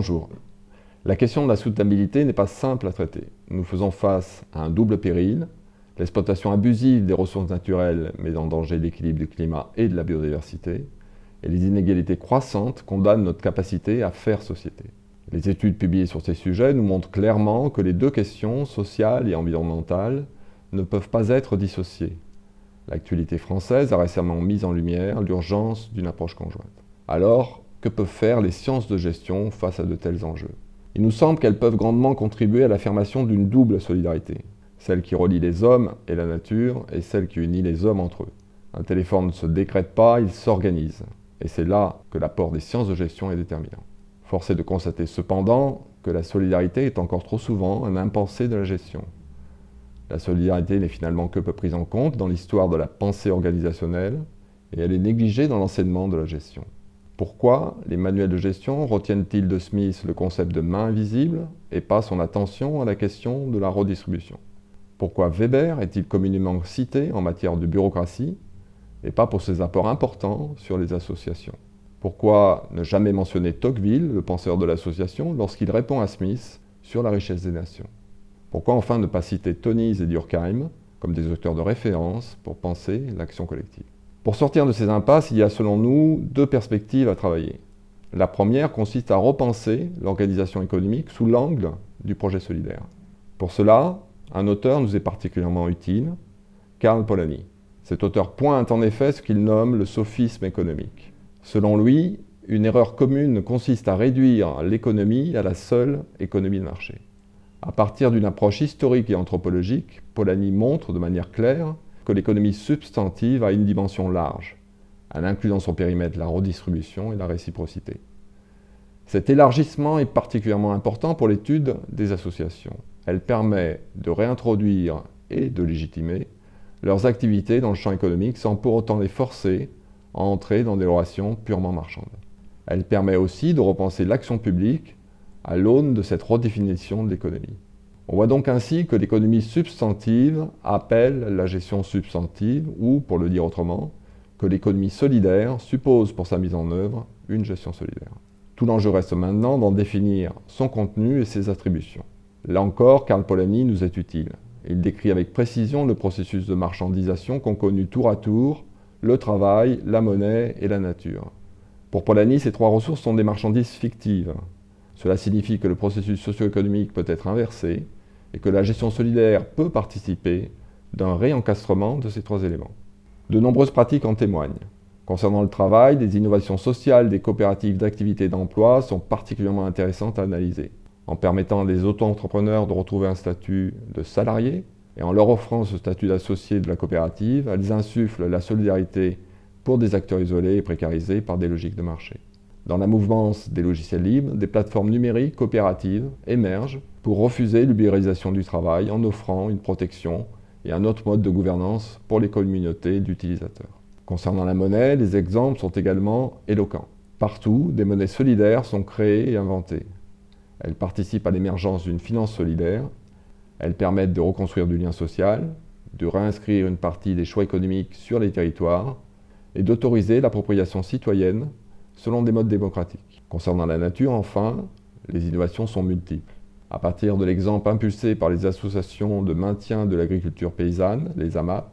Bonjour. La question de la soutenabilité n'est pas simple à traiter. Nous faisons face à un double péril. L'exploitation abusive des ressources naturelles met en danger l'équilibre du climat et de la biodiversité. Et les inégalités croissantes condamnent notre capacité à faire société. Les études publiées sur ces sujets nous montrent clairement que les deux questions, sociales et environnementales, ne peuvent pas être dissociées. L'actualité française a récemment mis en lumière l'urgence d'une approche conjointe. Alors, que peuvent faire les sciences de gestion face à de tels enjeux? Il nous semble qu'elles peuvent grandement contribuer à l'affirmation d'une double solidarité, celle qui relie les hommes et la nature et celle qui unit les hommes entre eux. Un tel effort ne se décrète pas, il s'organise. Et c'est là que l'apport des sciences de gestion est déterminant. Force est de constater cependant que la solidarité est encore trop souvent un impensé de la gestion. La solidarité n'est finalement que peu prise en compte dans l'histoire de la pensée organisationnelle et elle est négligée dans l'enseignement de la gestion. Pourquoi les manuels de gestion retiennent-ils de Smith le concept de main invisible et pas son attention à la question de la redistribution? Pourquoi Weber est-il communément cité en matière de bureaucratie et pas pour ses apports importants sur les associations? Pourquoi ne jamais mentionner Tocqueville, le penseur de l'association, lorsqu'il répond à Smith sur la richesse des nations? Pourquoi enfin ne pas citer Tönnies et Durkheim comme des auteurs de référence pour penser l'action collective? Pour sortir de ces impasses, il y a selon nous deux perspectives à travailler. La première consiste à repenser l'organisation économique sous l'angle du projet solidaire. Pour cela, un auteur nous est particulièrement utile, Karl Polanyi. Cet auteur pointe en effet ce qu'il nomme le sophisme économique. Selon lui, une erreur commune consiste à réduire l'économie à la seule économie de marché. À partir d'une approche historique et anthropologique, Polanyi montre de manière claire que l'économie substantive a une dimension large. Elle inclut dans son périmètre la redistribution et la réciprocité. Cet élargissement est particulièrement important pour l'étude des associations. Elle permet de réintroduire et de légitimer leurs activités dans le champ économique sans pour autant les forcer à entrer dans des relations purement marchandes. Elle permet aussi de repenser l'action publique à l'aune de cette redéfinition de l'économie. On voit donc ainsi que l'économie substantive appelle la gestion substantive, ou, pour le dire autrement, que l'économie solidaire suppose pour sa mise en œuvre une gestion solidaire. Tout l'enjeu reste maintenant d'en définir son contenu et ses attributions. Là encore, Karl Polanyi nous est utile. Il décrit avec précision le processus de marchandisation qu'ont connu tour à tour le travail, la monnaie et la nature. Pour Polanyi, ces trois ressources sont des marchandises fictives. Cela signifie que le processus socio-économique peut être inversé et que la gestion solidaire peut participer d'un réencastrement de ces trois éléments. De nombreuses pratiques en témoignent. Concernant le travail, des innovations sociales des coopératives d'activité d'emploi sont particulièrement intéressantes à analyser. En permettant à des auto-entrepreneurs de retrouver un statut de salarié et en leur offrant ce statut d'associé de la coopérative, elles insufflent la solidarité pour des acteurs isolés et précarisés par des logiques de marché. Dans la mouvance des logiciels libres, des plateformes numériques coopératives émergent pour refuser l'ubérisation du travail en offrant une protection et un autre mode de gouvernance pour les communautés d'utilisateurs. Concernant la monnaie, les exemples sont également éloquents. Partout, des monnaies solidaires sont créées et inventées. Elles participent à l'émergence d'une finance solidaire. Elles permettent de reconstruire du lien social, de réinscrire une partie des choix économiques sur les territoires et d'autoriser l'appropriation citoyenne selon des modes démocratiques. Concernant la nature, enfin, les innovations sont multiples. À partir de l'exemple impulsé par les associations de maintien de l'agriculture paysanne, les AMAP,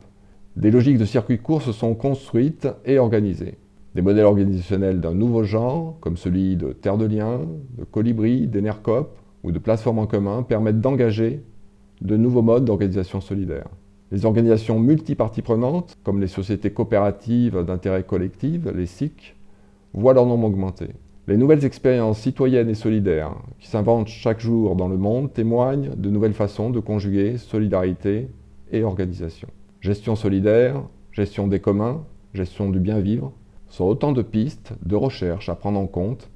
des logiques de circuits courts se sont construites et organisées. Des modèles organisationnels d'un nouveau genre, comme celui de Terre de Liens, de Colibri, d'Enercop ou de plateformes en commun, permettent d'engager de nouveaux modes d'organisation solidaire. Les organisations multiparties prenantes, comme les sociétés coopératives d'intérêt collectif, les SIC, voient leur nombre augmenter. Les nouvelles expériences citoyennes et solidaires qui s'inventent chaque jour dans le monde témoignent de nouvelles façons de conjuguer solidarité et organisation. Gestion solidaire, gestion des communs, gestion du bien vivre sont autant de pistes de recherche à prendre en compte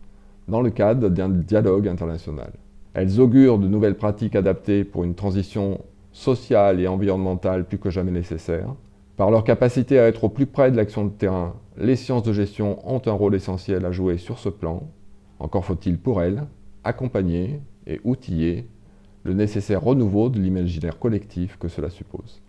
dans le cadre d'un dialogue international. Elles augurent de nouvelles pratiques adaptées pour une transition sociale et environnementale plus que jamais nécessaire. Par leur capacité à être au plus près de l'action de terrain, les sciences de gestion ont un rôle essentiel à jouer sur ce plan. Encore faut-il pour elles accompagner et outiller le nécessaire renouveau de l'imaginaire collectif que cela suppose.